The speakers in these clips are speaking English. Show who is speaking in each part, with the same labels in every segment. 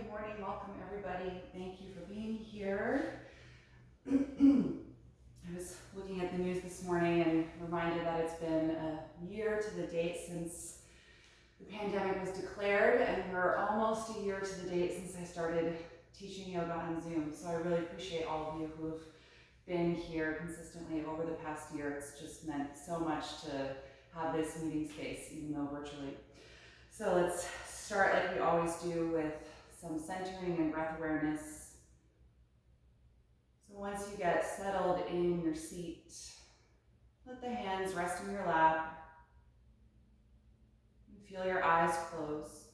Speaker 1: good morning. Welcome, everybody. Thank you for being here. I was looking at the news this morning and reminded that it's been a year to the date since the pandemic was declared, and we're almost a year to the date since I started teaching yoga on Zoom. So I really appreciate all of you who have been here consistently over the past year. It's just meant so much to have this meeting space, even though virtually. So let's start like we always do with some centering and breath awareness. So once you get settled in your seat, let the hands rest in your lap and feel your eyes close.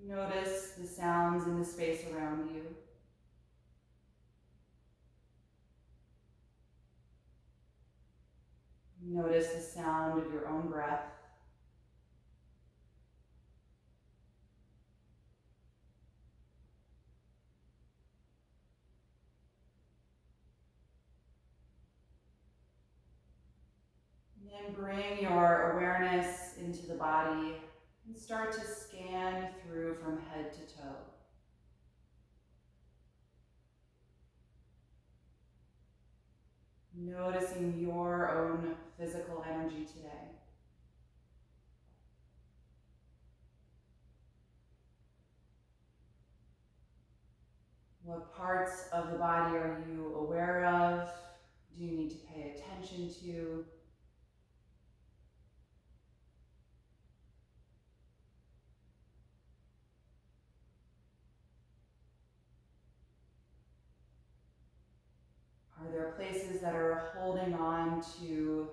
Speaker 1: Notice the sounds in the space around you. Notice the sound of your own breath. And then bring your awareness into the body and start to scan through from head to toe. Noticing your own physical energy today. What parts of the body are you aware of? Do you need to pay attention to? Are there places that are holding on to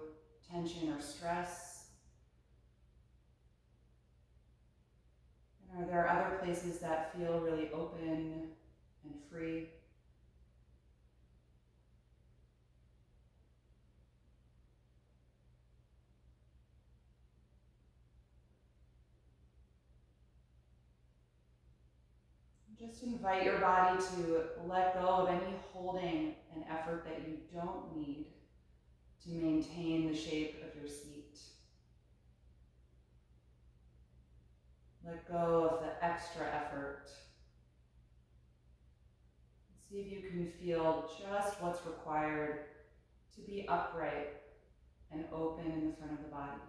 Speaker 1: tension or stress? And are there other places that feel really open and free? Just invite your body to let go of any holding and effort that you don't need to maintain the shape of your seat. Let go of the extra effort. See if you can feel just what's required to be upright and open in the front of the body.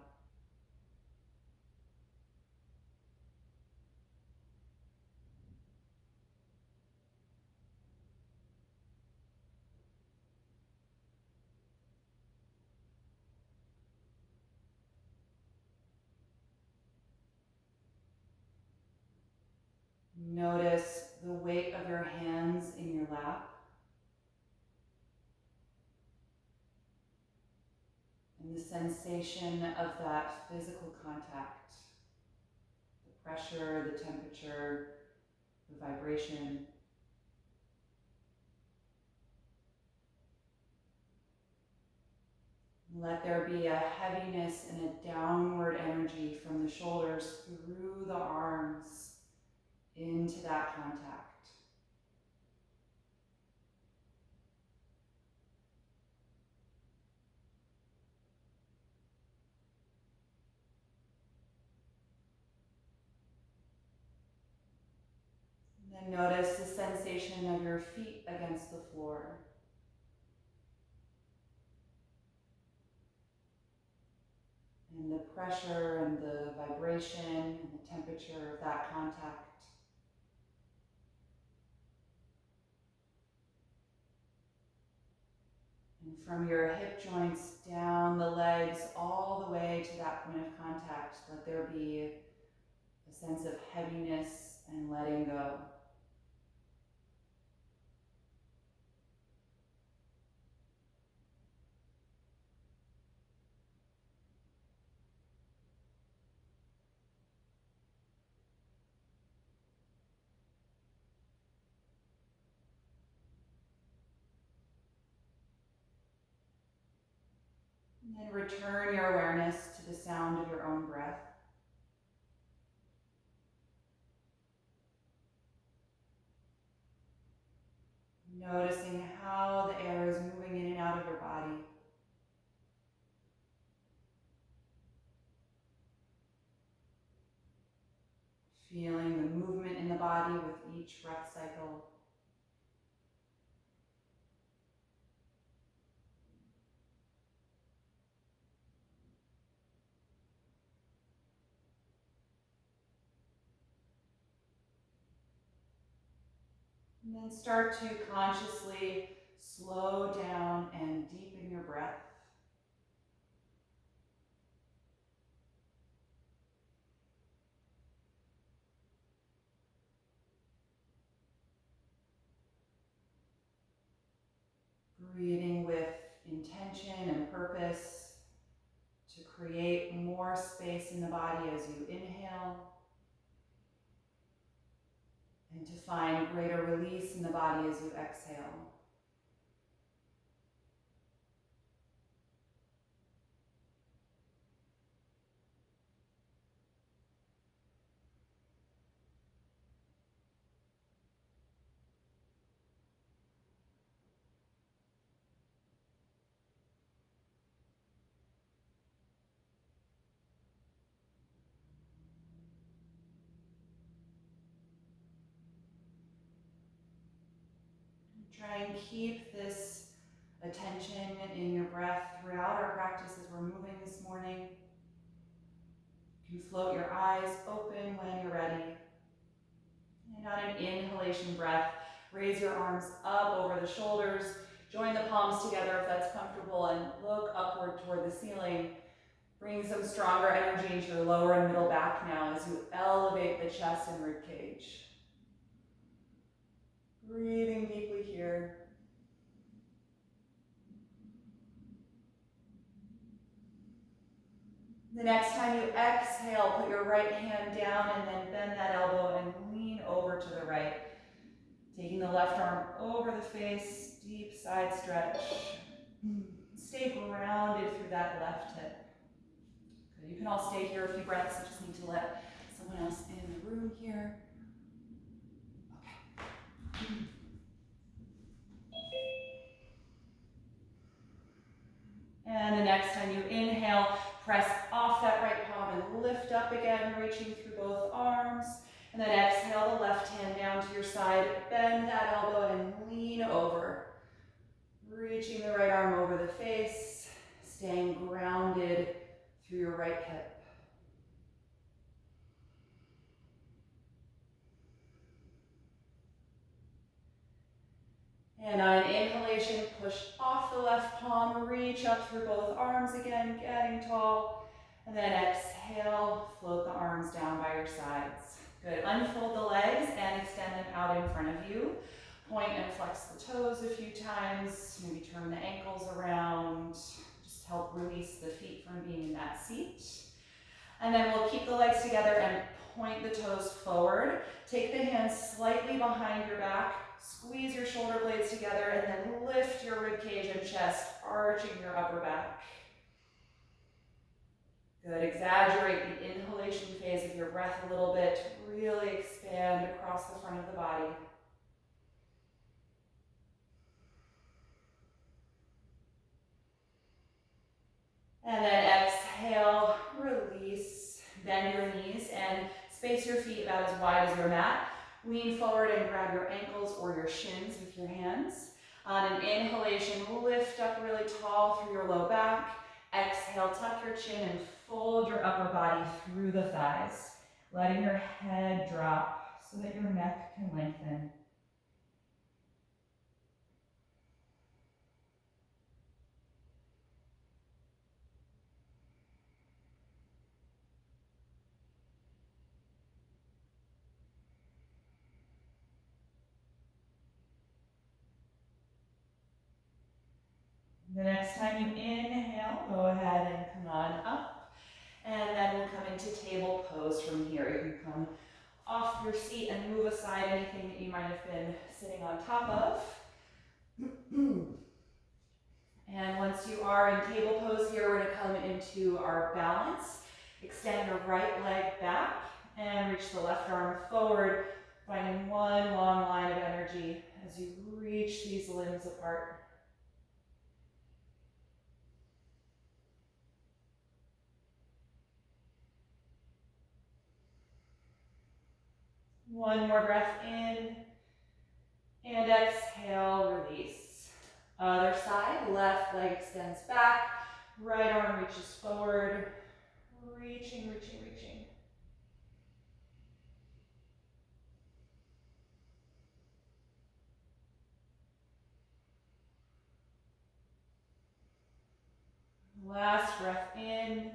Speaker 1: Notice the weight of your hands in your lap and the sensation of that physical contact, the pressure, the temperature, the vibration. Let there be a heaviness and a downward energy from the shoulders through the arms into that contact. And then notice the sensation of your feet against the floor. And the pressure and the vibration and the temperature of that contact. And from your hip joints down the legs all the way to that point of contact, let there be a sense of heaviness and letting go. And then return your awareness to the sound of your own breath. Noticing how the air is moving in and out of your body. body with each breath cycle. And then start to consciously slow down and deepen your breath. Breathing with intention and purpose to create more space in the body as you inhale, and to find greater release in the body as you exhale. Try and keep this attention in your breath throughout our practice as we're moving this morning. You can float your eyes open when you're ready. And on an inhalation breath, raise your arms up over the shoulders. Join the palms together if that's comfortable and look upward toward the ceiling. Bring some stronger energy into your lower and middle back now as you elevate the chest and rib cage. Breathing deeply here. The next time you exhale, put your right hand down and then bend that elbow and lean over to the right. Taking the left arm over the face, deep side stretch. Stay grounded through that left hip. Good. You can all stay here a few breaths. I just need to let someone else in the room here. Okay. And the next time you inhale, press off that right palm and lift up again, reaching through both arms. And then exhale the left hand down to your side, bend that elbow and lean over. Reaching the right arm over the face, staying grounded through your right hip. And on an inhalation, push off the left palm, reach up through both arms again, getting tall. And then exhale, float the arms down by your sides. Good. Unfold the legs and extend them out in front of you. Point and flex the toes a few times. Maybe turn the ankles around. Just help release the feet from being in that seat. And then we'll keep the legs together and point the toes forward. Take the hands slightly behind your back. Squeeze your shoulder blades together and then lift your rib cage and chest, arching your upper back. Good. Exaggerate the inhalation phase of your breath a little bit. Really expand across the front of the body. And then exhale, release, bend your knees and space your feet about as wide as your mat. Lean forward and grab your ankles or your shins with your hands. On an inhalation, lift up really tall through your low back. Exhale, tuck your chin and fold your upper body through the thighs, letting your head drop so that your neck can lengthen. The next time you inhale, go ahead and come on up. And then we'll come into table pose from here. You can come off your seat and move aside anything that you might have been sitting on top of. And once you are in table pose here, we're going to come into our balance. Extend your right leg back and reach the left arm forward, finding one long line of energy as you reach these limbs apart. One more breath in, and exhale, release. Other side, left leg extends back, right arm reaches forward, reaching, reaching, reaching. Last breath in,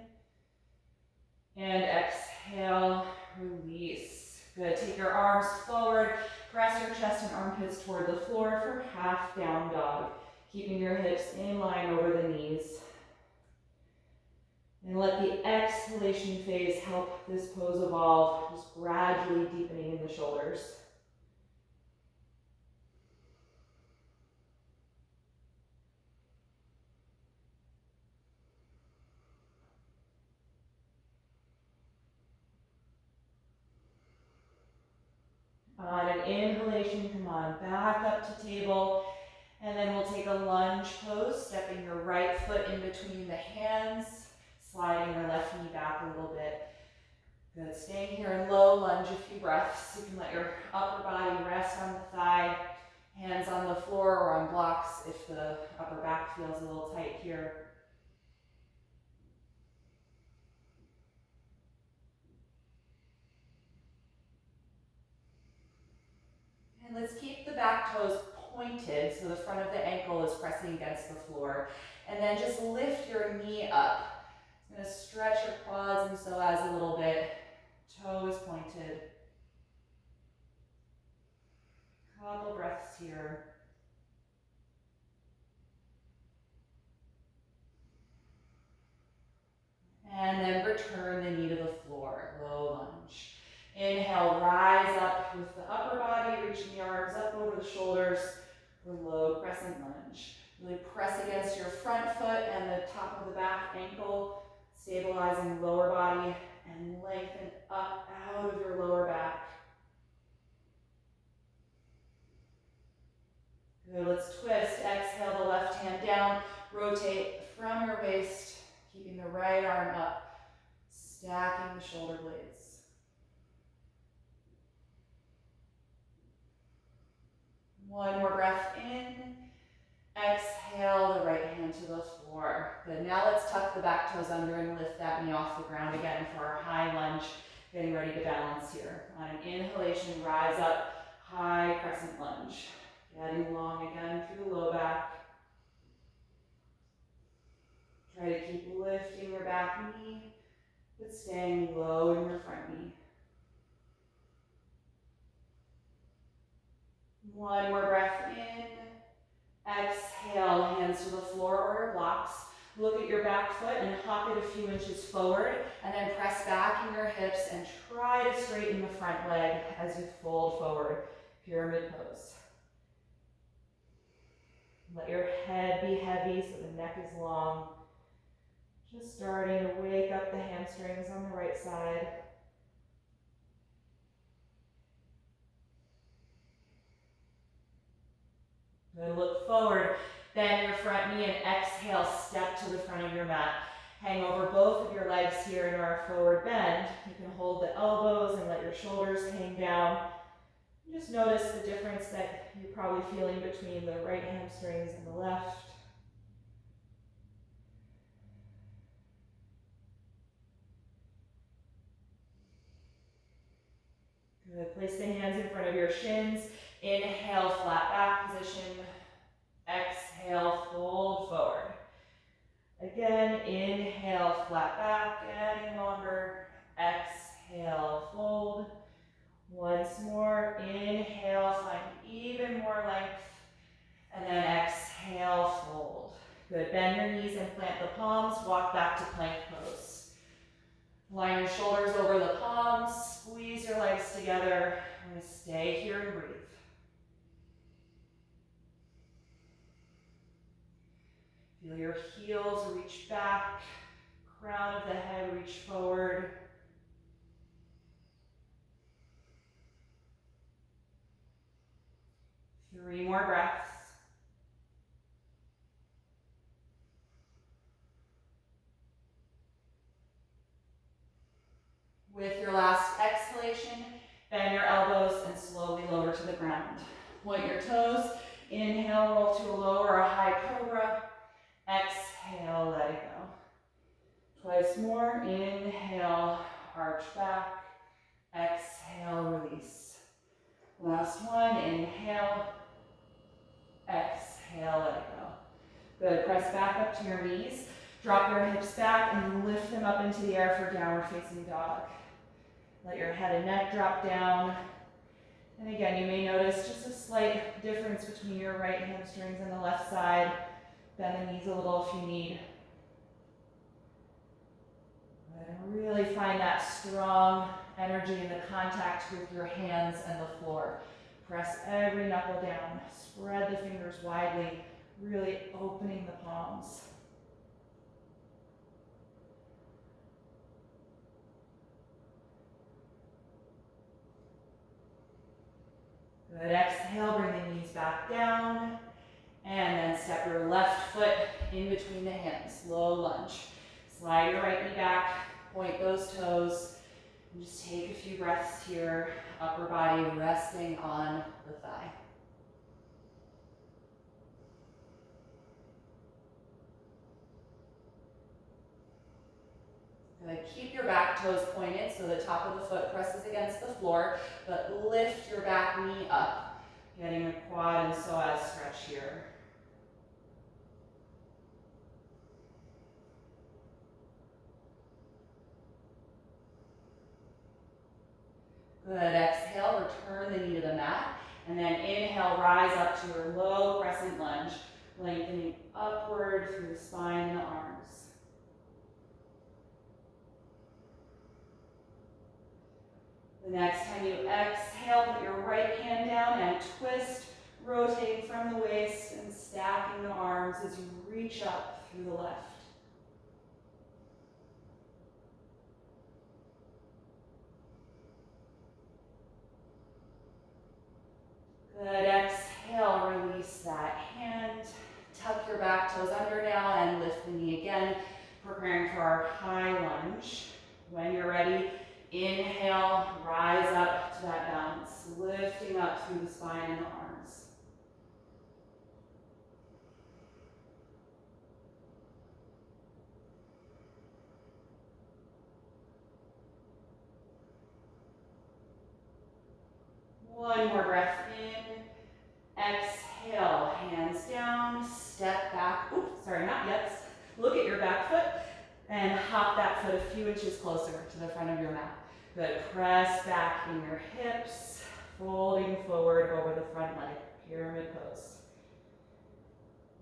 Speaker 1: and exhale, release. Good, take your arms forward, press your chest and armpits toward the floor for half down dog, keeping your hips in line over the knees. And let the exhalation phase help this pose evolve, just gradually deepening in the shoulders. On an inhalation, come on back up to table, and then we'll take a lunge pose, stepping your right foot in between the hands, sliding your left knee back a little bit. Good, staying here in low lunge a few breaths. You can let your upper body rest on the thigh, hands on the floor or on blocks if the upper back feels a little tight here. And let's keep the back toes pointed so the front of the ankle is pressing against the floor. And then just lift your knee up. It's going to stretch your quads and psoas a little bit. Toes pointed. Couple breaths here. And then return the knee to the floor, low lunge. Inhale, rise up with the upper body, reaching the arms up over the shoulders for low crescent lunge. Really press against your front foot and the top of the back ankle, stabilizing lower body, and lengthen up out of your lower back. Good, let's twist. Exhale the left hand down, rotate from your waist, keeping the right arm up, stacking the shoulder blades. One more breath in. Exhale the right hand to the floor. Good, now let's tuck the back toes under and lift that knee off the ground again for our high lunge, getting ready to balance here. On an inhalation, rise up, high crescent lunge. Getting long again through the low back. Try to keep lifting your back knee, but staying low in your front knee. One more breath in. Exhale, hands to the floor or your blocks. Look at your back foot and hop it a few inches forward, and then press back in your hips and try to straighten the front leg as you fold forward. Pyramid pose. Let your head be heavy so the neck is long. Just starting to wake up the hamstrings on the right side. Good, look forward, bend your front knee and exhale, step to the front of your mat. Hang over both of your legs here in our forward bend. You can hold the elbows and let your shoulders hang down. Just notice the difference that you're probably feeling between the right hamstrings and the left. Good. Place the hands in front of your shins. Inhale, flat back position. Exhale, fold forward. Again, inhale, flat back, getting longer. Exhale, fold. Once more, inhale, find even more length. And then exhale, fold. Good, bend your knees and plant the palms. Walk back to plank pose. Line your shoulders over the palms, squeeze your legs together, and stay here and breathe. Feel your heels reach back, crown of the head reach forward. Three more breaths. With your last exhalation, bend your elbows, ground. Point your toes. Inhale, roll to a low or a high cobra. Exhale, let it go. Twice more. Inhale, arch back. Exhale, release. Last one. Inhale. Exhale, let it go. Good. Press back up to your knees. Drop your hips back and lift them up into the air for downward facing dog. Let your head and neck drop down. And again, you may notice just a slight difference between your right hamstrings and the left side. Bend the knees a little if you need. And really find that strong energy in the contact with your hands and the floor. Press every knuckle down. Spread the fingers widely, really opening the palms. Good. Exhale, bring the knees back down. And then step your left foot in between the hands. Low lunge. Slide your right knee back. Point those toes. And just take a few breaths here. Upper body resting on the thigh. Good. Keep your back toes pointed so the top of the foot presses against the floor, but lift your back knee up, getting a quad and psoas stretch here. Good. Exhale, return the knee to the mat, and then inhale, rise up to your low crescent lunge, lengthening upward through the spine and the arms. The next time you exhale, put your right hand down and twist, rotating from the waist and stacking the arms as you reach up through the left. Good. Exhale, release that hand. Tuck your back toes under now and lift the knee again, preparing for our high lunge. When you're ready, inhale, rise up to that balance, lifting up through the spine and the arms. One more breath in. Exhale, hands down, step back. Oops, sorry, not yet. Look at your back foot and hop that foot a few inches closer to the front of your mat. Good. Press back in your hips, folding forward over the front leg. Pyramid pose.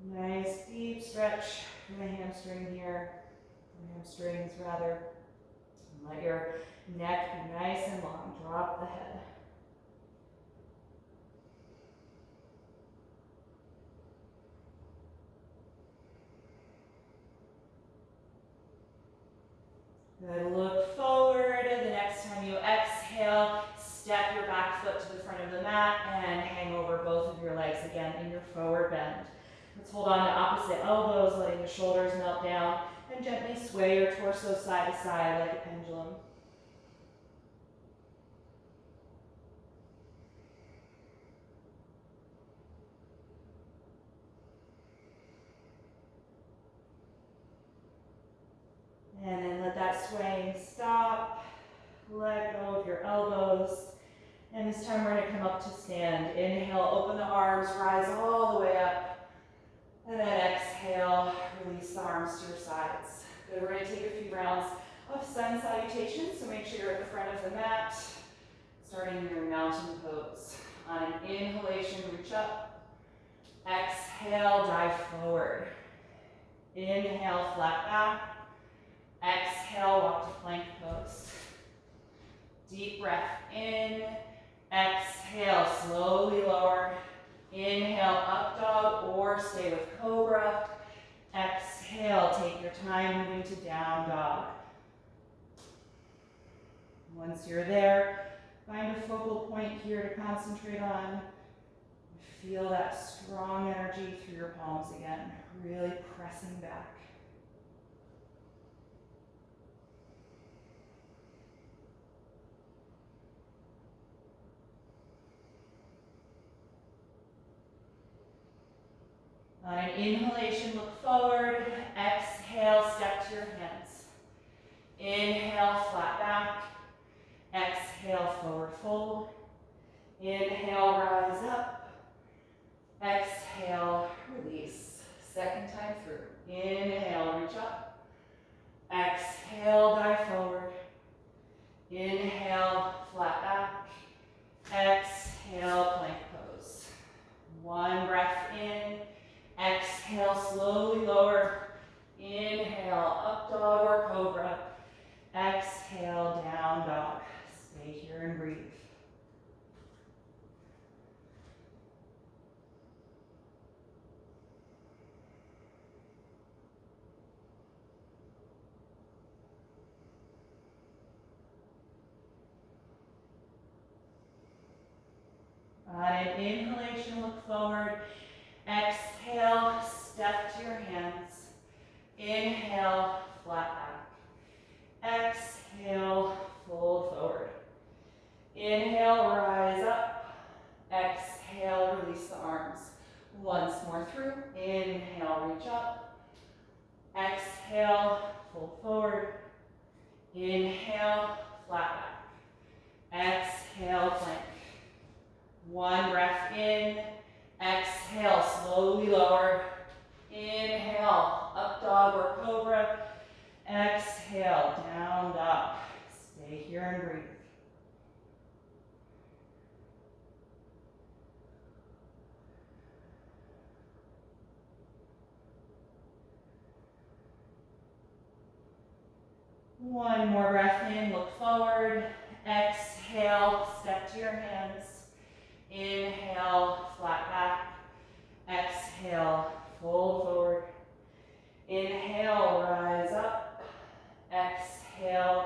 Speaker 1: Nice deep stretch from the hamstrings rather. And let your neck be nice and long. Drop the head. Good. Look forward. The next time you exhale, step your back foot to the front of the mat and hang over both of your legs again in your forward bend. Let's hold on to opposite elbows, letting the shoulders melt down, and gently sway your torso side to side like a pendulum. And then let that swaying stop. Let go of your elbows. And this time we're going to come up to stand. Inhale, open the arms, rise all the way up. And then exhale, release the arms to your sides. Good. We're going to take a few rounds of sun salutations. So make sure you're at the front of the mat, starting your mountain pose. On an inhalation, reach up. Exhale, dive forward. Inhale, flat back. Exhale, walk to plank pose. Deep breath in. Exhale, slowly lower. Inhale, up dog or stay with cobra. Exhale, take your time moving to down dog. Once you're there, find a focal point here to concentrate on. Feel that strong energy through your palms again, really pressing back. On an inhalation, look forward. Exhale, step to your hands. Inhale, flat back. Exhale, forward fold. Inhale, rise up. Exhale, release. Second time through. Inhale, reach up. Exhale, dive forward. Inhale, flat back. Exhale, plank pose. One breath in. Exhale, slowly lower. Inhale, up dog or cobra. Exhale, down dog. Stay here and breathe. On an inhalation, look forward. Exhale, step to your hands. Inhale, flat back. Exhale, fold forward. Inhale, rise up. Exhale, release the arms. Once more through. Inhale, reach up. Exhale, fold forward. Inhale, flat back. Exhale, plank. One breath in. Exhale, slowly lower. Inhale, up dog or cobra. Exhale, down dog. Stay here and breathe. One more breath in, look forward. Exhale, step to your hands. Inhale, flat back. Exhale, fold forward. Inhale, rise up. Exhale,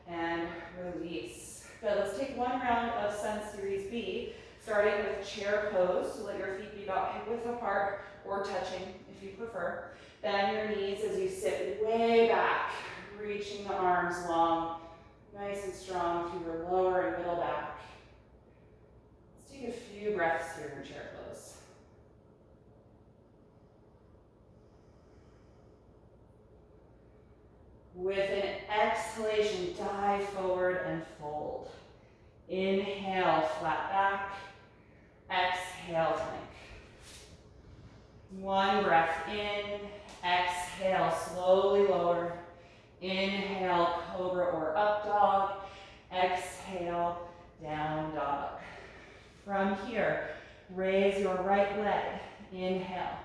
Speaker 1: and release. Good, let's take one round of Sun Series B, starting with chair pose. So let your feet be about hip width apart or touching if you prefer. Bend your knees as you sit way back, reaching the arms long, nice and strong through your lower and middle back. Let's take a few breaths here in chair pose. With an exhalation, dive forward and fold. Inhale, flat back. Exhale, plank. One breath in. Exhale, slowly lower. Inhale, cobra or up dog. Exhale, down dog. From here, raise your right leg. Inhale.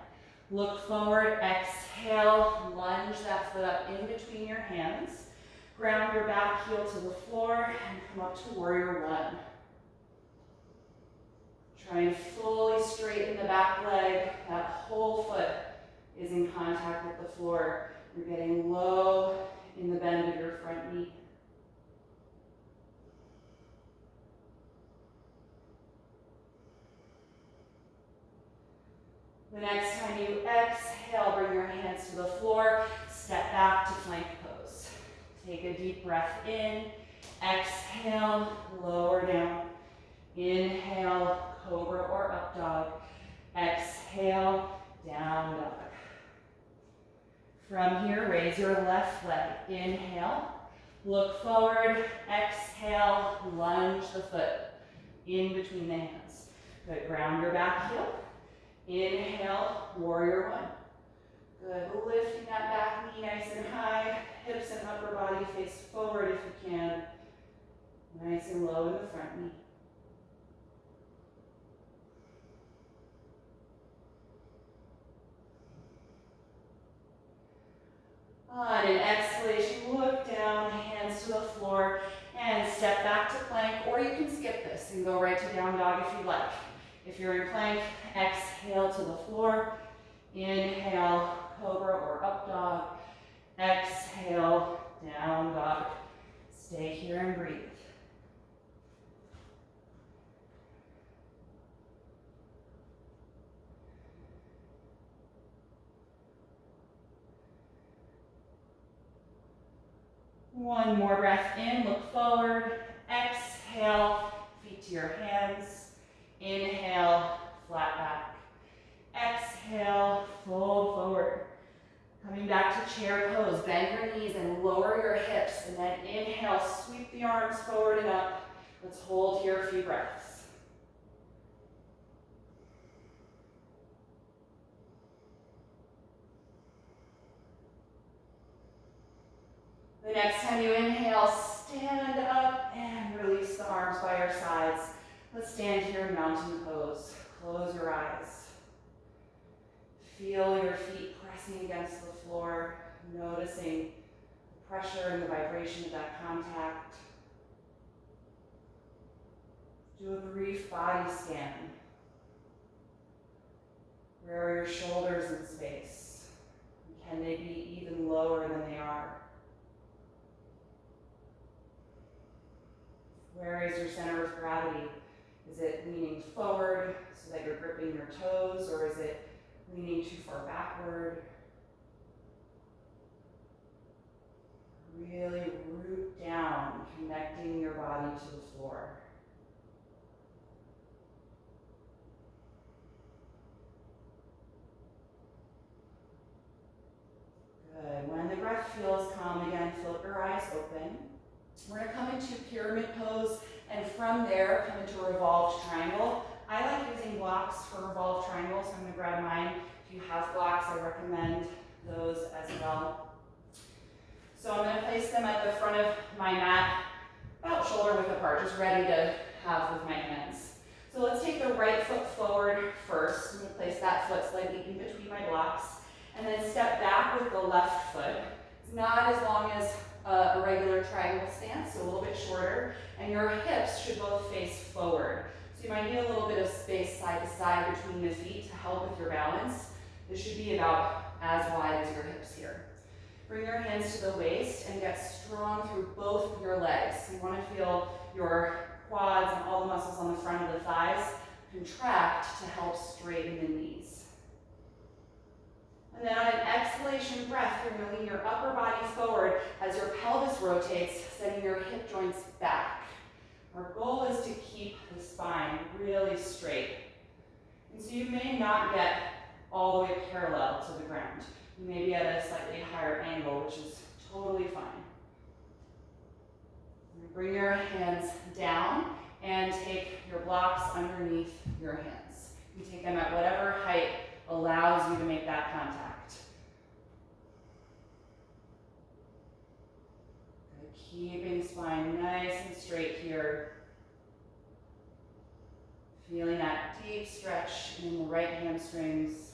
Speaker 1: Look forward, exhale, lunge that foot up in between your hands. Ground your back heel to the floor and come up to warrior one. Try and fully straighten the back leg. That whole foot is in contact with the floor. You're getting low in the bend of your front knee. The next time you exhale, bring your hands to the floor, step back to plank pose. Take a deep breath in, exhale, lower down. Inhale, cobra or up dog. Exhale, down dog. From here, raise your left leg. Inhale, look forward, exhale, lunge the foot in between the hands. Good, ground your back heel. Inhale, warrior one. Good, lifting that back knee nice and high. Hips and upper body face forward if you can. Nice and low in the front knee. On an exhalation, look down, hands to the floor, and step back to plank, or you can skip this and go right to down dog if you like. If you're in plank, exhale to the floor. Inhale, cobra or up dog. Exhale, down dog. Stay here and breathe. One more breath in, look forward. Exhale, feet to your hands. Inhale, flat back. Exhale. exhale, fold forward. Coming back to chair pose, bend your knees and lower your hips, and then inhale, sweep the arms forward and up. Let's hold here a few breaths. The next time you inhale, stand up and release the arms by your sides. Let's stand here in mountain pose. Close your eyes. Feel your feet pressing against the floor, noticing the pressure and the vibration of that contact. Do a brief body scan. Where are your shoulders in space? Can they be even lower than they are? Where is your center of gravity? Is it leaning forward so that you're gripping your toes, or is it leaning too far backward? Really root down, connecting your body to the floor. Good. When the breath feels calm again, flip your eyes open. We're going to come into pyramid pose, and from there, come into a revolved triangle. I like using blocks for revolved triangle, so I'm going to grab mine. If you have blocks, I recommend those as well. So I'm going to place them at the front of my mat, about shoulder width apart, just ready to have with my hands. So let's take the right foot forward first. I'm going to place that foot slightly in between my blocks, and then step back with the left foot. It's not as long as a regular triangle stance, so a little bit shorter, and your hips should both face forward. So you might need a little bit of space side to side between the feet to help with your balance. This should be about as wide as your hips here. Bring your hands to the waist and get strong through both of your legs. You want to feel your quads and all the muscles on the front of the thighs contract to help straighten the knees. And then on an exhalation breath, you're going to lean your upper body forward as your pelvis rotates, sending your hip joints back. Our goal is to keep the spine really straight. And so you may not get all the way parallel to the ground. You may be at a slightly higher angle, which is totally fine. Bring your hands down and take your blocks underneath your hands. You take them at whatever height allows you to make that contact. Good. Keeping spine nice and straight here. Feeling that deep stretch in the right hamstrings.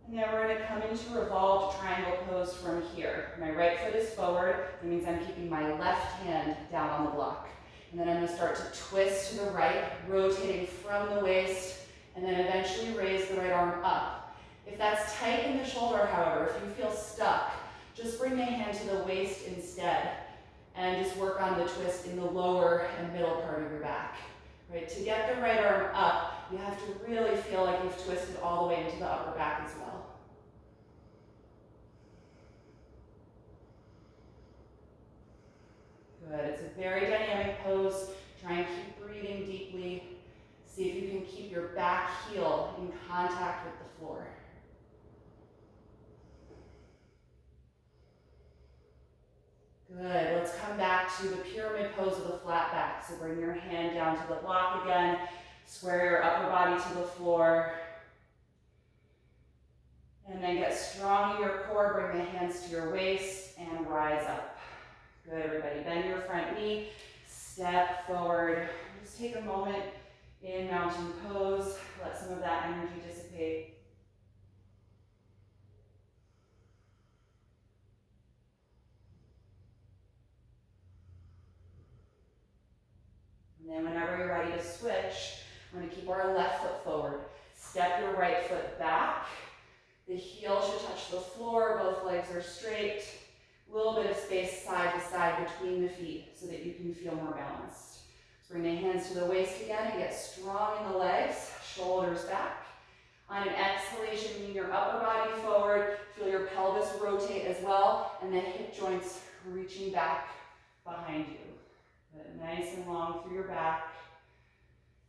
Speaker 1: And then we're going to come into Revolved Triangle pose from here. My right foot is forward. That means I'm keeping my left hand down on the block. And then I'm going to start to twist to the right, rotating from the waist, and then eventually raise the right arm up. If that's tight in the shoulder, however, if you feel stuck, just bring the hand to the waist instead, and just work on the twist in the lower and middle part of your back. Right? To get the right arm up, you have to really feel like you've twisted all the way into the upper back as well. Good. It's a very dynamic pose. Try and keep breathing deeply. See if you can keep your back heel in contact with the floor. Good. Let's come back to the pyramid pose with a flat back. So bring your hand down to the block again. Square your upper body to the floor. And then get strong in your core. Bring the hands to your waist and rise up. Good, everybody. Bend your front knee. Step forward. Just take a moment in mountain pose. Let some of that energy dissipate. And then whenever you're ready to switch, we're going to keep our left foot forward. Step your right foot back. The heel should touch the floor. Both legs are straight. A little bit of space side to side between the feet so that you can feel more balanced. So bring the hands to the waist again and get strong in the legs. Shoulders back. On an exhalation, lean your upper body forward. Feel your pelvis rotate as well. And then hip joints reaching back behind you. Good. Nice and long through your back.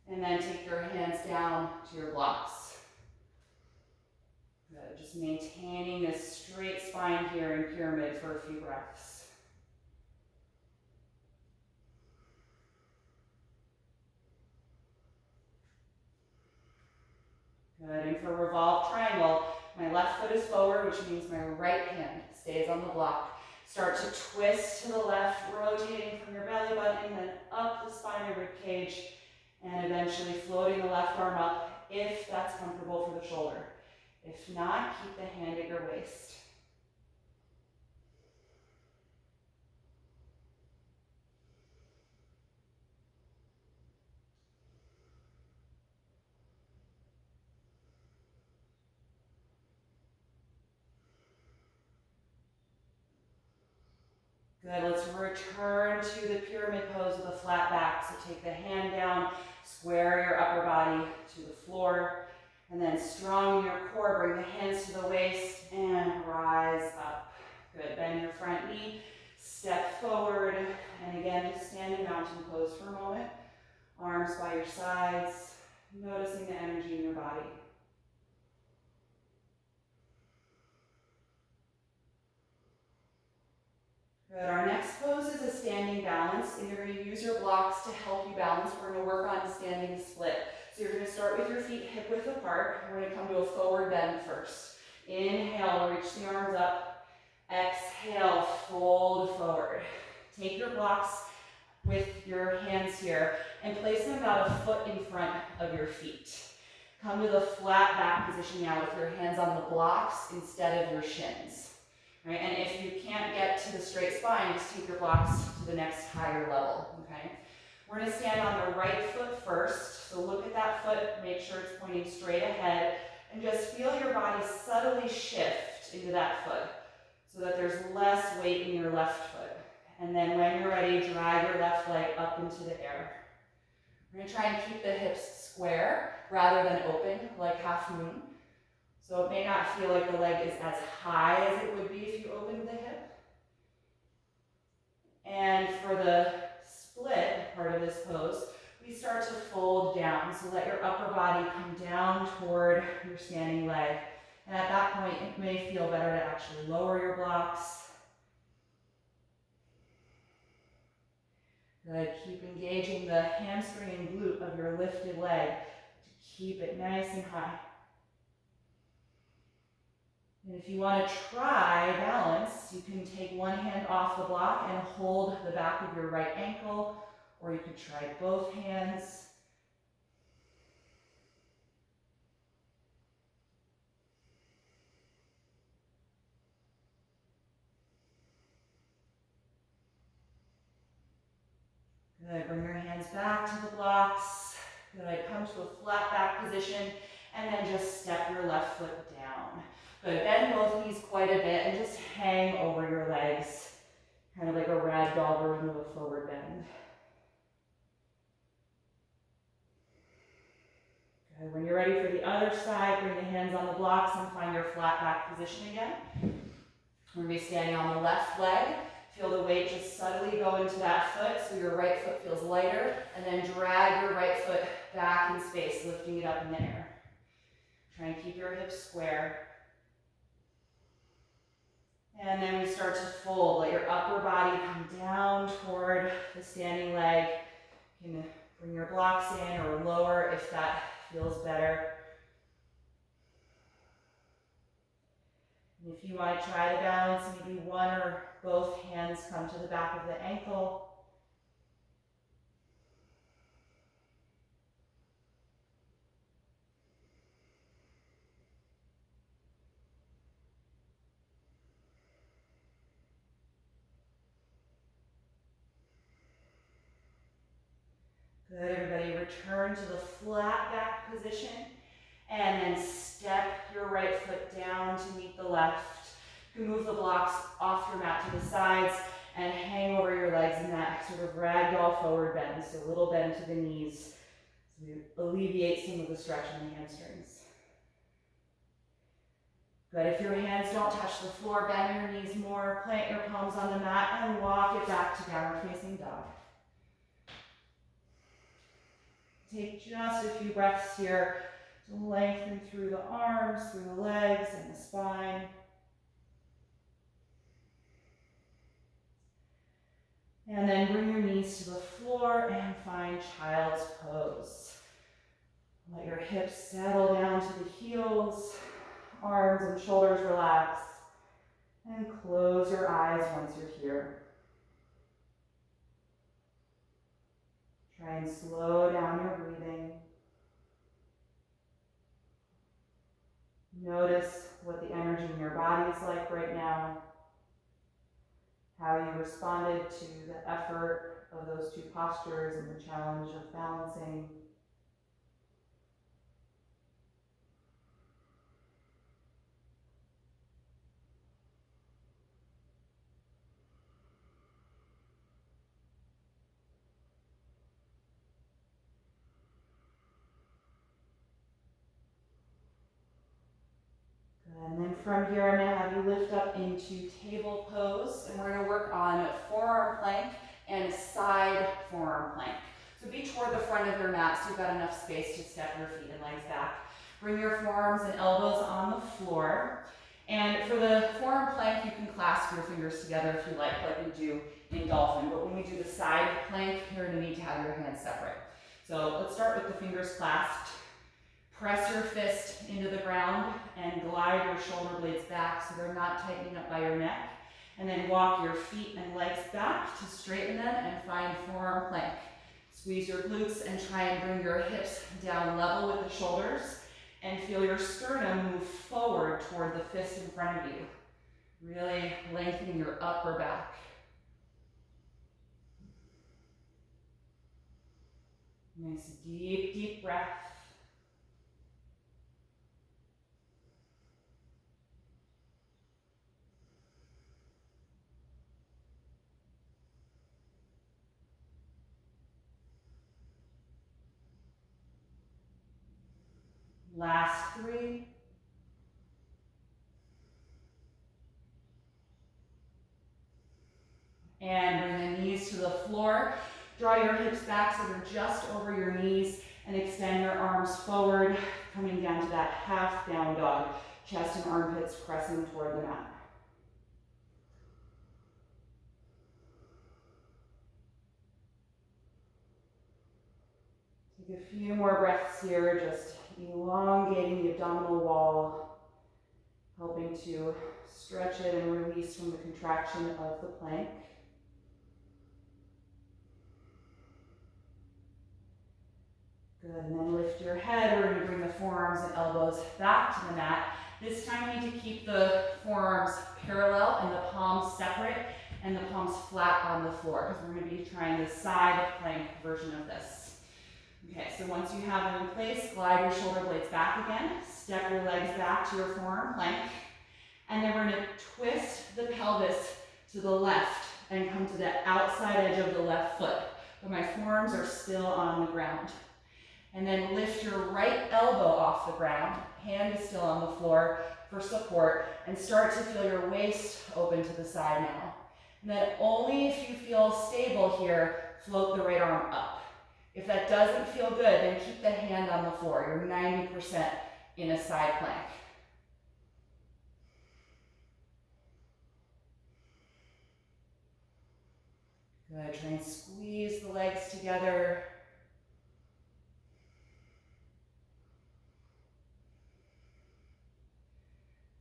Speaker 1: And then take your hands down to your blocks. Good, just maintaining this straight spine here in pyramid for a few breaths. Good, and for Revolve Triangle, my left foot is forward, which means my right hand stays on the block. Start to twist to the left, rotating from your belly button, then up the spine and rib cage, and eventually floating the left arm up if that's comfortable for the shoulder. If not, keep the hand at your waist. Good, let's return to the pyramid pose with a flat back. So take the hand down, square your upper body to the floor, and then strong in your core, bring the hands to the waist and rise up. Good, bend your front knee, step forward, and again, just stand in mountain pose for a moment. Arms by your sides, noticing the energy in your body. Good, our next pose is a standing balance, and you're going to use your blocks to help you balance. We're going to work on standing split. So you're going to start with your feet hip width apart. We're going to come to a forward bend first. Inhale, reach the arms up. Exhale, fold forward. Take your blocks with your hands here and place them about a foot in front of your feet. Come to the flat back position now with your hands on the blocks instead of your shins. Right? And if you can't get to the straight spine, just take your blocks to the next higher level. Okay? We're going to stand on the right foot first. So look at that foot, make sure it's pointing straight ahead, and just feel your body subtly shift into that foot so that there's less weight in your left foot. And then when you're ready, drag your left leg up into the air. We're going to try and keep the hips square rather than open like half moon. So it may not feel like the leg is as high as it would be if you opened the hip. And for the split part of this pose, we start to fold down. So let your upper body come down toward your standing leg. And at that point, it may feel better to actually lower your blocks. Good, keep engaging the hamstring and glute of your lifted leg to keep it nice and high. And if you want to try balance, you can take one hand off the block and hold the back of your right ankle, or you could try both hands. Good, bring your hands back to the blocks. Good, come to a flat back position, and then just step your left foot down. Good, bend both knees quite a bit and just hang over your legs, kind of like a ragdoll version of a forward bend. Good, when you're ready for the other side, bring the hands on the blocks and find your flat back position again. We're going to be standing on the left leg. Feel the weight just subtly go into that foot so your right foot feels lighter, and then drag your right foot back in space, lifting it up in the air. Try and keep your hips square. And then we start to fold. Let your upper body come down toward the standing leg. You can bring your blocks in or lower if that feels better. And if you want to try the balance, maybe one or both hands come to the back of the ankle. Good, everybody, return to the flat back position, and then step your right foot down to meet the left. You can move the blocks off your mat to the sides and hang over your legs in that sort of ragdoll forward bend, so a little bend to the knees to alleviate some of the stretch in the hamstrings. Good, if your hands don't touch the floor, bend your knees more, plant your palms on the mat, and walk it back to downward facing dog. Take just a few breaths here to lengthen through the arms, through the legs, and the spine. And then bring your knees to the floor and find child's pose. Let your hips settle down to the heels, arms and shoulders relax, and close your eyes once you're here. Try and slow down your breathing. Notice what the energy in your body is like right now, how you responded to the effort of those two postures and the challenge of balancing. And then from here, I'm going to have you lift up into table pose, and we're going to work on forearm plank and side forearm plank. So be toward the front of your mat so you've got enough space to step your feet and legs back. Bring your forearms and elbows on the floor. And for the forearm plank, you can clasp your fingers together if you like we do in dolphin. But when we do the side plank, you're going to need to have your hands separate. So let's start with the fingers clasped. Press your fist into the ground and glide your shoulder blades back so they're not tightening up by your neck. And then walk your feet and legs back to straighten them and find forearm plank. Squeeze your glutes and try and bring your hips down level with the shoulders and feel your sternum move forward toward the fist in front of you. Really lengthening your upper back. Nice deep, deep breath. Last 3. And bring the knees to the floor. Draw your hips back so they're just over your knees and extend your arms forward, coming down to that half down dog. Chest and armpits pressing toward the mat. Take a few more breaths here, just elongating the abdominal wall, helping to stretch it and release from the contraction of the plank. Good, and then lift your head. We're going to bring the forearms and elbows back to the mat. This time we need to keep the forearms parallel and the palms separate and the palms flat on the floor because we're going to be trying the side plank version of this. Okay, so once you have them in place, glide your shoulder blades back again, step your legs back to your forearm plank, and then we're going to twist the pelvis to the left and come to the outside edge of the left foot, but my forearms are still on the ground. And then lift your right elbow off the ground, hand is still on the floor for support, and start to feel your waist open to the side now. And then only if you feel stable here, float the right arm up. If that doesn't feel good, then keep the hand on the floor. You're 90% in a side plank. Good, try and squeeze the legs together.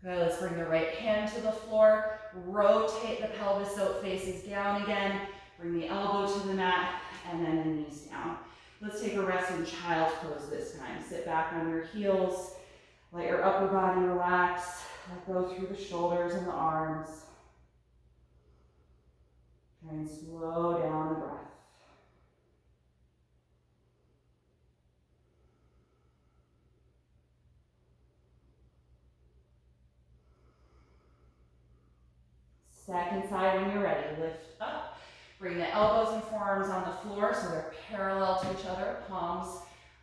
Speaker 1: Good, let's bring the right hand to the floor. Rotate the pelvis so it faces down again. Bring the elbow to the mat and then the knees down. Let's take a rest in child's pose this time. Sit back on your heels. Let your upper body relax. Let go through the shoulders and the arms. Try and slow down the breath. Second side when you're ready. Lift up. Bring the elbows and forearms on the floor so they're parallel to each other. Palms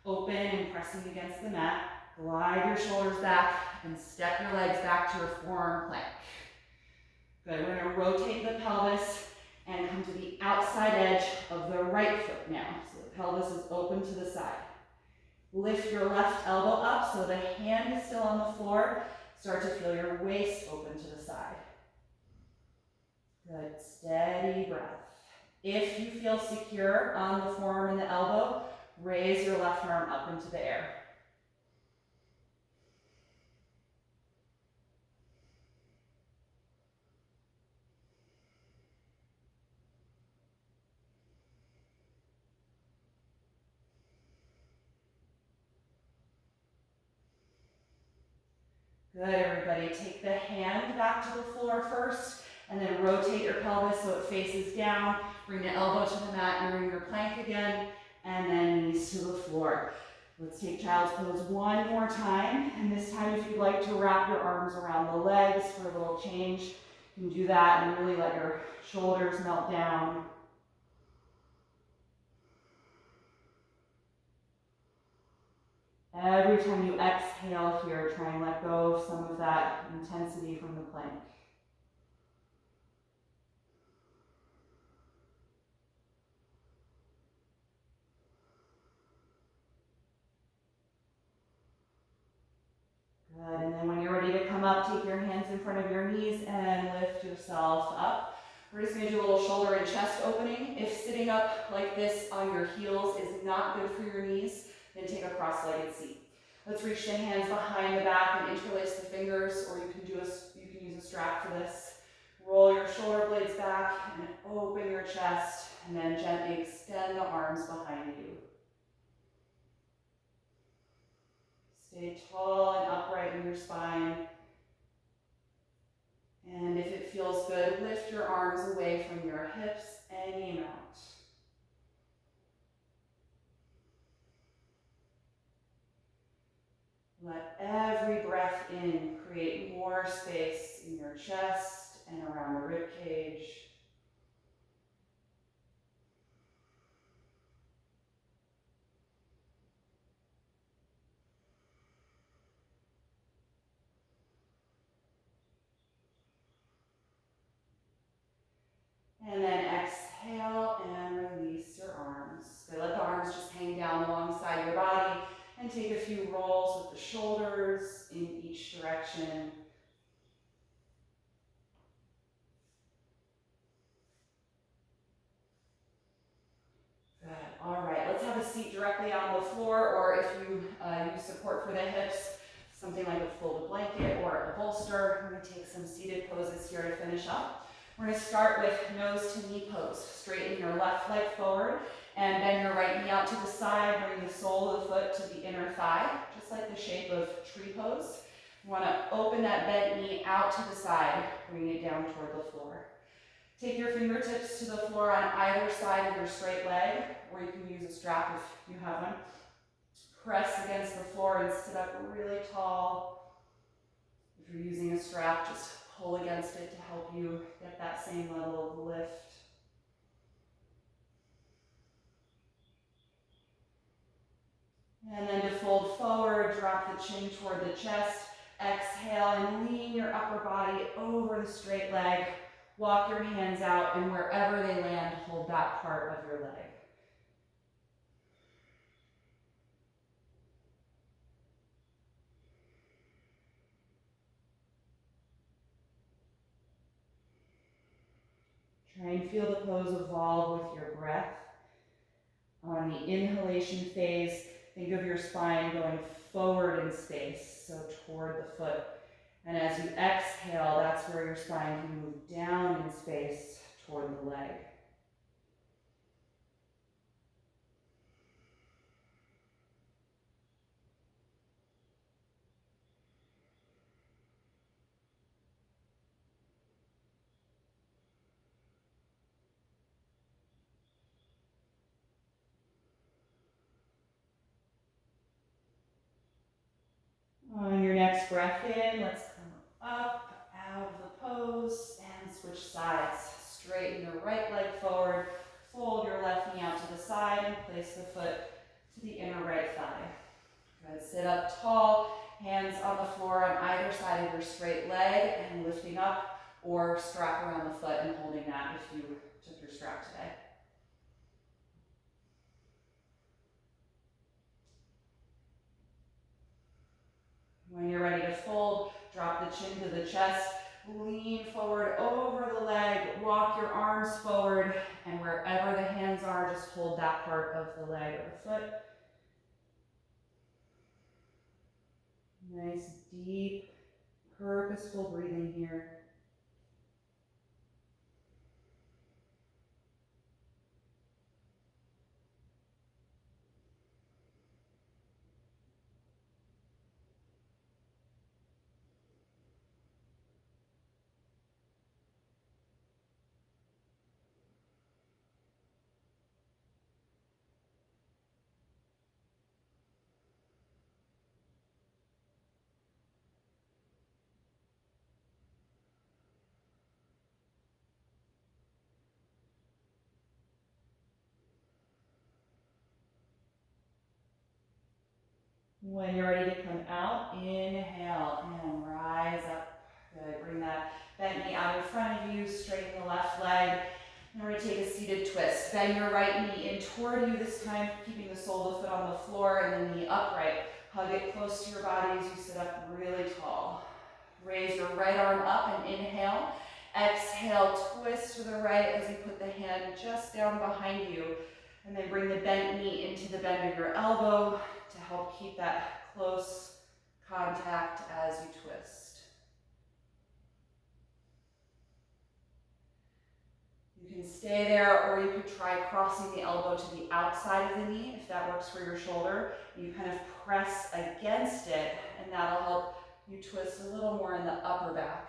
Speaker 1: open and pressing against the mat. Glide your shoulders back and step your legs back to your forearm plank. Good. We're going to rotate the pelvis and come to the outside edge of the right foot now. So the pelvis is open to the side. Lift your left elbow up so the hand is still on the floor. Start to feel your waist open to the side. Good, steady breath. If you feel secure on the forearm and the elbow, raise your left arm up into the air. Good, everybody. Take the hand back to the floor first, and then rotate your pelvis so it faces down. Bring the elbow to the mat, and bring your plank again, and then knees to the floor. Let's take child's pose one more time, and this time if you'd like to wrap your arms around the legs for a little change, you can do that and really let your shoulders melt down. Every time you exhale here, try and let go of some of that intensity from the plank. Good, and then when you're ready to come up, take your hands in front of your knees and lift yourself up. We're just going to do a little shoulder and chest opening. If sitting up like this on your heels is not good for your knees, then take a cross-legged seat. Let's reach the hands behind the back and interlace the fingers, or you can use a strap for this. Roll your shoulder blades back and open your chest, and then gently extend the arms behind you. Stay tall and upright in your spine. And if it feels good, lift your arms away from your hips any amount. Let every breath in create more space in your chest and around the rib cage. And then exhale and release your arms. So let the arms just hang down alongside your body and take a few rolls with the shoulders in each direction. Good. All right, let's have a seat directly on the floor, or if you use support for the hips, something like a folded blanket or a bolster. We're going to take some seated poses here to finish up. We're going to start with nose to knee pose. Straighten your left leg forward and bend your right knee out to the side. Bring the sole of the foot to the inner thigh, just like the shape of tree pose. You want to open that bent knee out to the side, bring it down toward the floor. Take your fingertips to the floor on either side of your straight leg, or you can use a strap if you have one. Press against the floor and sit up really tall. If you're using a strap, just pull against it to help you get that same level of lift. And then to fold forward, drop the chin toward the chest. Exhale and lean your upper body over the straight leg. Walk your hands out, and wherever they land, hold that part of your leg. Try and feel the pose evolve with your breath. On the inhalation phase, think of your spine going forward in space, so toward the foot. And as you exhale, that's where your spine can move down in space toward the leg. On your next breath in, let's come up, out of the pose, and switch sides. Straighten your right leg forward, fold your left knee out to the side, and place the foot to the inner right thigh. Good. Sit up tall, hands on the floor on either side of your straight leg, and lifting up, or strap around the foot and holding that if you took your strap today. When you're ready to fold, drop the chin to the chest, lean forward over the leg, walk your arms forward, and wherever the hands are, just hold that part of the leg or the foot. Nice, deep, purposeful breathing here. When you're ready to come out, inhale and rise up. Good, bring that bent knee out in front of you, straighten the left leg. And we're gonna take a seated twist. Bend your right knee in toward you this time, keeping the sole of the foot on the floor and the knee upright. Hug it close to your body as you sit up really tall. Raise your right arm up and inhale. Exhale, twist to the right as you put the hand just down behind you. And then bring the bent knee into the bend of your elbow to help keep that close contact as you twist. You can stay there, or you could try crossing the elbow to the outside of the knee if that works for your shoulder. You kind of press against it, and that'll help you twist a little more in the upper back.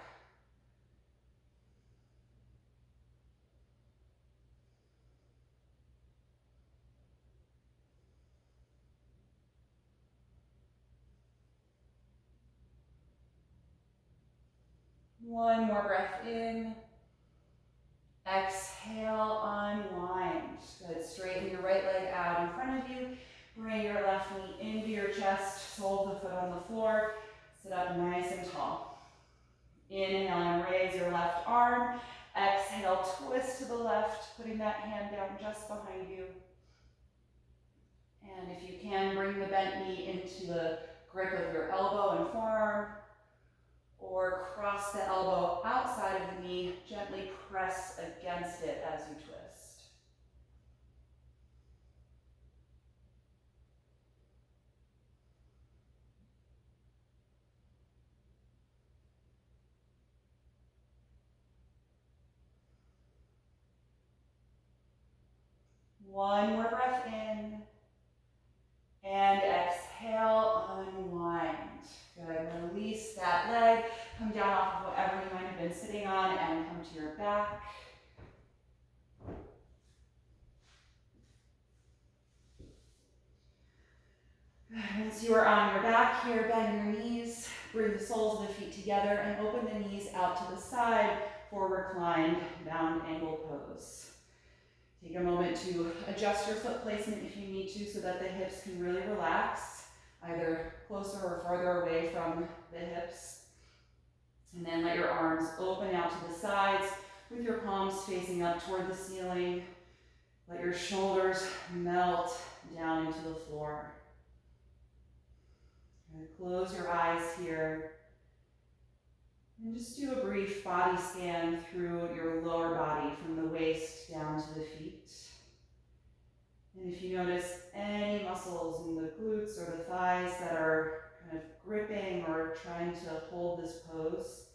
Speaker 1: One more breath in. Exhale, unwind. Good, straighten your right leg out in front of you. Bring your left knee into your chest, sole of the foot on the floor. Sit up nice and tall. Inhale and raise your left arm. Exhale, twist to the left, putting that hand down just behind you. And if you can, bring the bent knee into the grip of your elbow and forearm, or cross the elbow outside of the knee, gently press against it as you twist. One more breath in, and exhale, unwind. Good, release that leg, come down off of whatever you might have been sitting on and come to your back. Once you are on your back here, bend your knees, bring the soles of the feet together and open the knees out to the side for reclined bound angle pose. Take a moment to adjust your foot placement if you need to so that the hips can really relax, either closer or farther away from the hips. And then let your arms open out to the sides with your palms facing up toward the ceiling. Let your shoulders melt down into the floor. And close your eyes here. And just do a brief body scan through your lower body from the waist down to the feet. And if you notice any muscles in the glutes or the thighs that are kind of gripping or trying to hold this pose,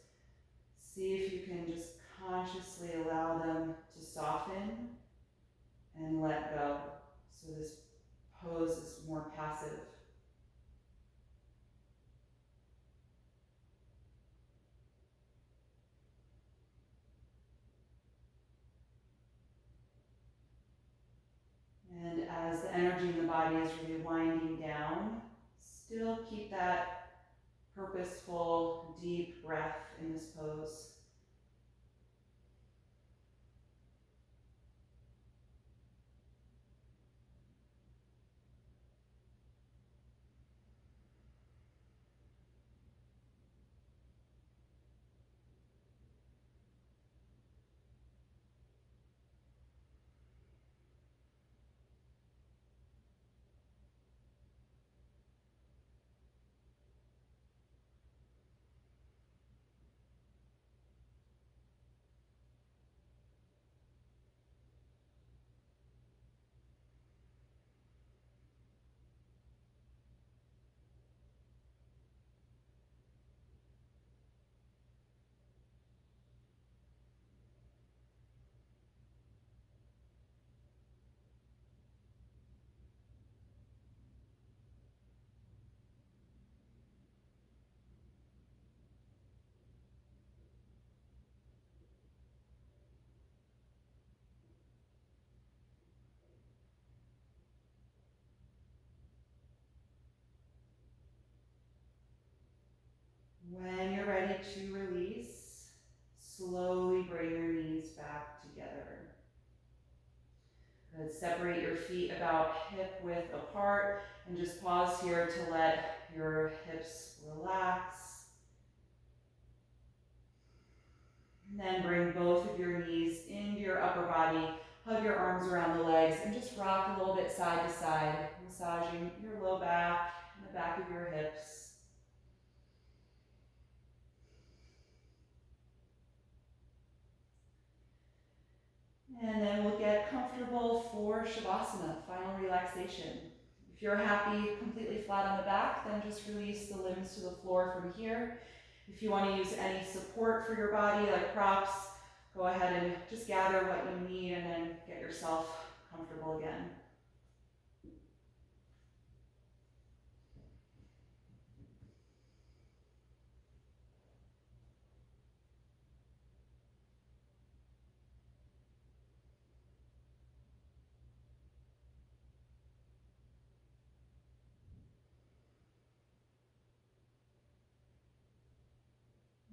Speaker 1: see if you can just consciously allow them to soften and let go. So this pose is more passive. And as the energy in the body is really winding down, still keep that purposeful, deep breath in this pose. to release, slowly bring your knees back together. Good. Separate your feet about hip width apart and just pause here to let your hips relax. And then bring both of your knees into your upper body. Hug your arms around the legs and just rock a little bit side to side, massaging your low back and the back of your hips. And then we'll get comfortable for Shavasana, final relaxation. If you're happy completely flat on the back, then just release the limbs to the floor from here. If you want to use any support for your body, like props, go ahead and just gather what you need and then get yourself comfortable again.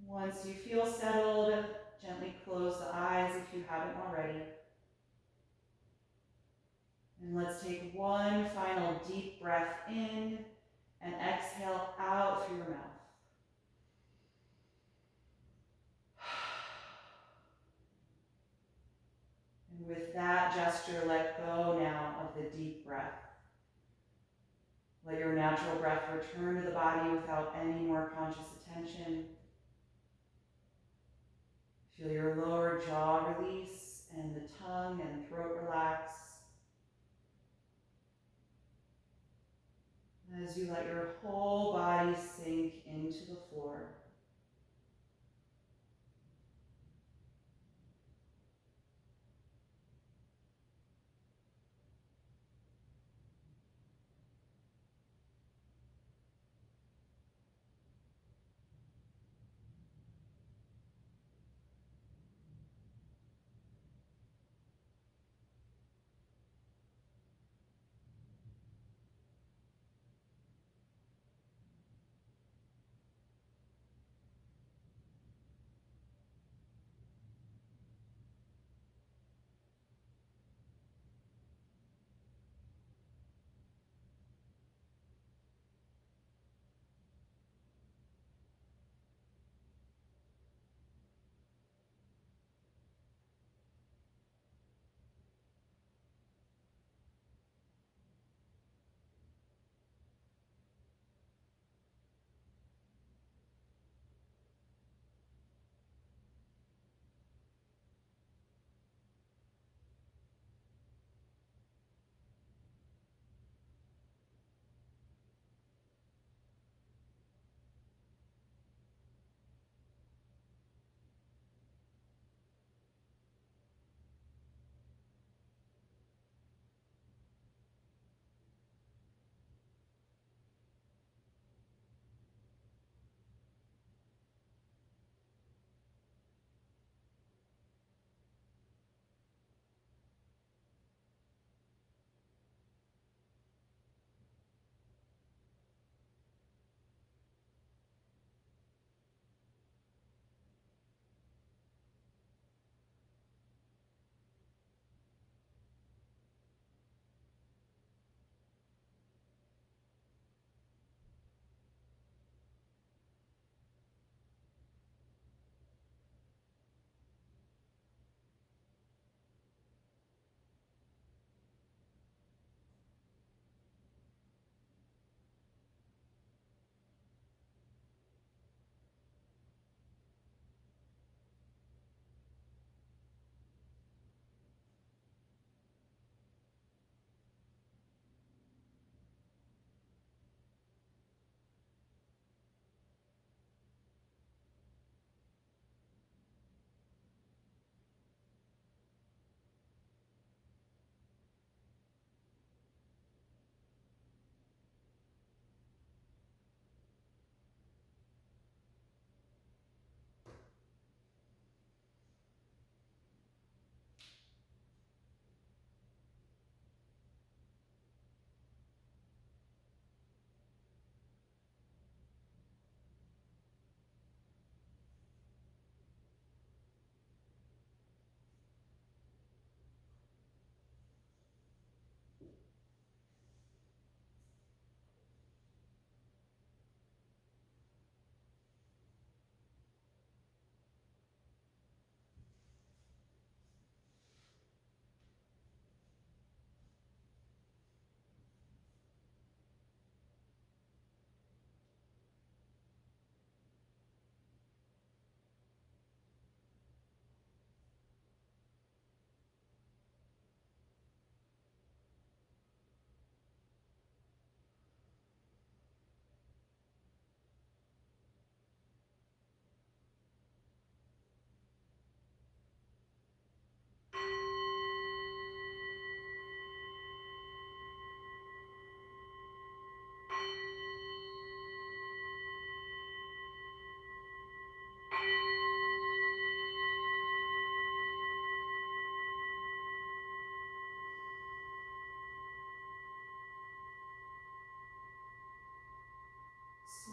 Speaker 1: Once you feel settled, gently close the eyes if you haven't already. And let's take one final deep breath in and exhale out through your mouth. And with that gesture, let go now of the deep breath. Let your natural breath return to the body without any more conscious attention. Feel your lower jaw release and the tongue and throat relax. As you let your whole body sink into the floor.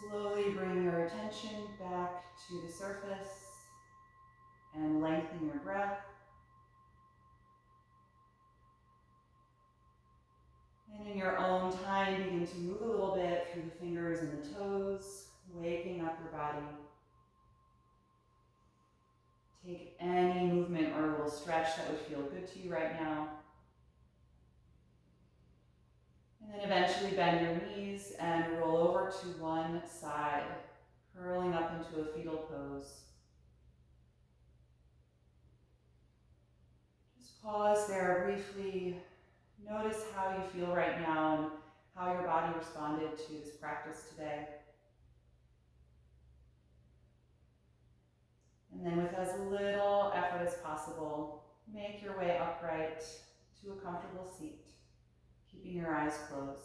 Speaker 1: Slowly bring your attention back to the surface and lengthen your breath. And in your own time, begin to move a little bit through the fingers and the toes, waking up your body. Take any movement or a little stretch that would feel good to you right now. And then eventually bend your knees and roll over to one side, curling up into a fetal pose. Just pause there briefly. Notice how you feel right now and how your body responded to this practice today. And then with as little effort as possible, make your way upright to a comfortable seat, keeping your eyes closed.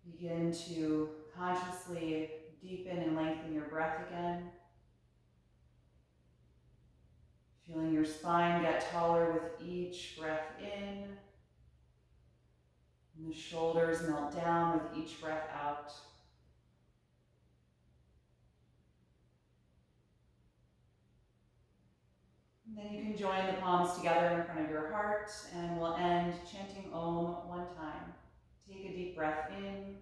Speaker 1: Begin to consciously deepen and lengthen your breath again. Feeling your spine get taller with each breath in. And the shoulders melt down with each breath out. And then you can join the palms together in front of your heart, and we'll end chanting Om one time. Take a deep breath in.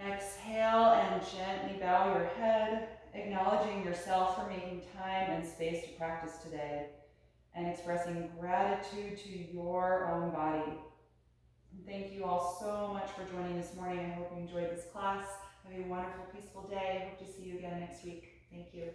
Speaker 1: Exhale and gently bow your head, acknowledging yourself for making time and space to practice today, and expressing gratitude to your own body. And thank you all so much for joining this morning. I hope you enjoyed this class. Have a wonderful, peaceful day. I hope to see you again next week. Thank you.